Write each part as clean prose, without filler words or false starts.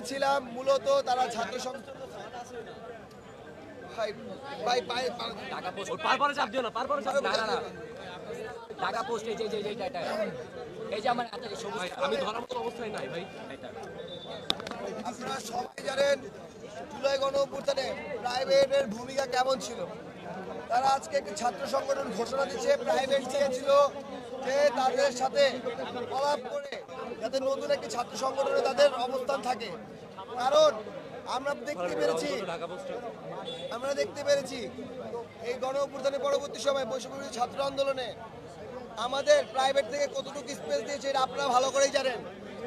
গিয়েছিলাম মূলত তারা ছাত্র সংসদ ঢাকা পোস্ট পারপরে চাপ দিও না, পারপরে চাপ না না ঢাকা পোস্ট এই যে এই যে আমার এত সবুজ আমি ধরার মতো অবস্থায় নাই ভাই এটা। আপনারা সবাই জানেন জুলাই গণঅভ্যুত্থানে প্রাইভেটের ভূমিকা কেমন ছিল। তারা আজকে একটি ছাত্র সংগঠন ঘোষণা দিচ্ছে, প্রাইভেট চেয়েছিল যে তাদের সাথে কলাপ করে যাতে নতুন একটি ছাত্র সংগঠনে তাদের অবস্থান থাকে। কারণ আমরা দেখতে পেরেছি এই গণঅভ্যুত্থানের পরবর্তী সময় বৈষম্যবিরোধী ছাত্র আন্দোলনে আমাদের প্রাইভেট থেকে কতটুকু স্পেস দিয়েছে এটা আপনারা ভালো করেই জানেন।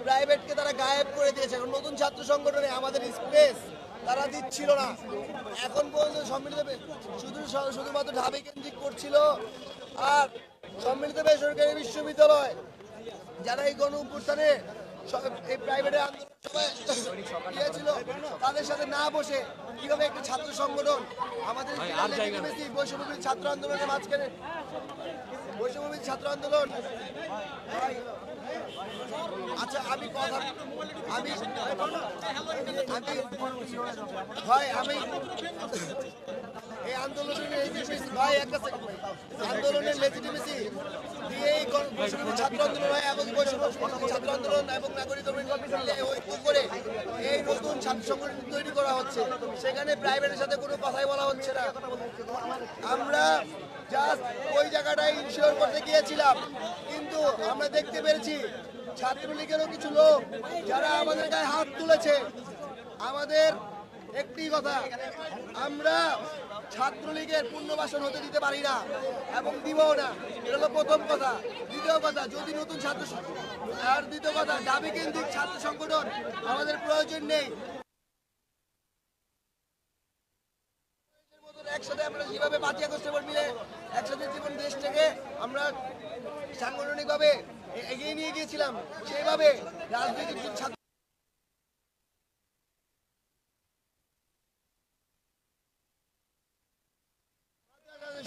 প্রাইভেটকে তারা গায়েব করে দিয়েছে। এখন নতুন ছাত্র সংগঠনে আমাদের স্পেস তারা দিচ্ছিল না। এখন পর্যন্ত সম্মিলিত শুধুমাত্র ঢাবি কেন্দ্রিক করছিল। আর সম্মিলিত বেসরকারি বিশ্ববিদ্যালয় যারা এই গণঅভ্যুত্থানে এই প্রাইভেটের আন্দোলন দিয়েছিল তাদের সাথে না বসে কিভাবে একটি ছাত্র সংগঠন আমাদের বৈষম্যবিরোধী ছাত্র আন্দোলনের মাঝখানে বৈষম্যবিরোধী ছাত্র আন্দোলন। আচ্ছা আমি এই আন্দোলনের লেজিটিমেসি দিয়ে ছাত্র আন্দোলন হয় এবং ছাত্র আন্দোলন এবং নাগরিক ঐক্য করে এই নতুন ছাত্র সংগঠন তৈরি করা হচ্ছে। সেখানে প্রাইভেটের সাথে কোনো কথাই বলা হচ্ছে না। আমরা জাস্ট ওই জায়গাটাই ইনশিওর করতে গিয়েছিলাম, কিন্তু আমরা দেখতে পেরেছি ছাত্রলীগেরও কিছু লোক যারা আমাদের গায়ে হাত তুলেছে। আমাদের একটি কথা, আমরা ছাত্রলীগের পুনর্বাসন হতে দিতে পারি না এবং দিবও না। এটা হলো প্রথম কথা। দ্বিতীয় কথা, যদি নতুন ছাত্র আর দ্বিতীয় কথা দাবি কেন্দ্রিক ছাত্র সংগঠন আমাদের প্রয়োজন নেই। একসাথে আমরা যেভাবে 5ই আগস্টের পর মিলে একসাথে জীবন দেশটাকে আমরা সাংগঠনিকভাবে এগিয়ে নিয়ে গিয়েছিলাম, সেইভাবে রাজনৈতিক ছাত্র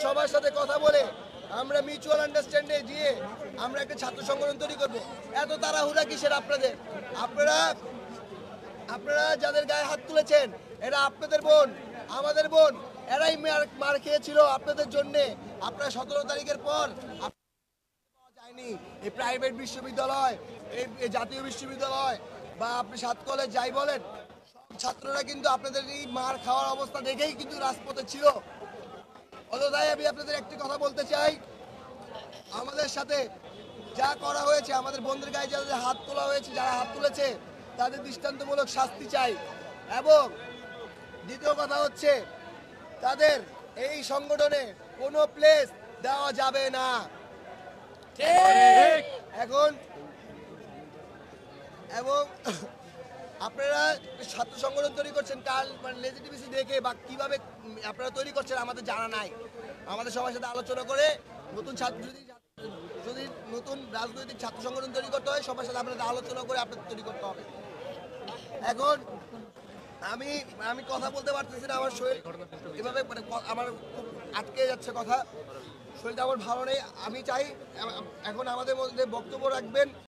সবার সাথে কথা বলে আমরা মিউচুয়াল আন্ডারস্ট্যান্ডে গিয়ে আমরা একটা ছাত্র সংগঠন তৈরি করবো। এত তাড়াহুড়া কিসের আপনাদের? আপনারা যাদের গায়ে হাত তুলেছেন এরা আপনাদের বোন, আমাদের বোন, এরাই মার খেয়েছিল আপনাদের জন্যে। আপনারা 17 তারিখের পর পাওয়া যায়নি। এই প্রাইভেট বিশ্ববিদ্যালয়, এই জাতীয় বিশ্ববিদ্যালয় বা আপনি 7 কলেজ যাই বলেন, সব ছাত্ররা কিন্তু আপনাদের এই মার খাওয়ার অবস্থা দেখেই কিন্তু রাজপথে ছিল। অতএব আমি আপনাদের একটি কথা বলতে চাই, আমাদের সাথে যা করা হয়েছে, আমাদের বন্ধুর গায়ে যাদের হাত তোলা হয়েছে, যারা হাত তুলেছে তাদের দৃষ্টান্তমূলক শাস্তি চাই। এবং দ্বিতীয় কথা হচ্ছে তাদের এই সংগঠনে কোনো প্লেস দেওয়া যাবে না। এবং আপনারা ছাত্র সংগঠন তৈরি করছেন কাল মানে লেজিটিমেসি দেখে বা কিভাবে আপনারা তৈরি করছেন আমাদের জানা নাই। আমাদের সবার সাথে আলোচনা করে নতুন যদি নতুন রাজনৈতিক ছাত্র সংগঠন তৈরি করতে হয় সবার সাথে আপনাদের আলোচনা করে আপনাদের তৈরি করতে হবে। এখন আমি কথা বলতে পারতেছি না, আমার শরীর এভাবে মানে আমার খুব আটকে যাচ্ছে কথা, শরীরটা আমার ভালো নেই। আমি চাই এখন আমাদের মধ্যে বক্তব্য রাখবেন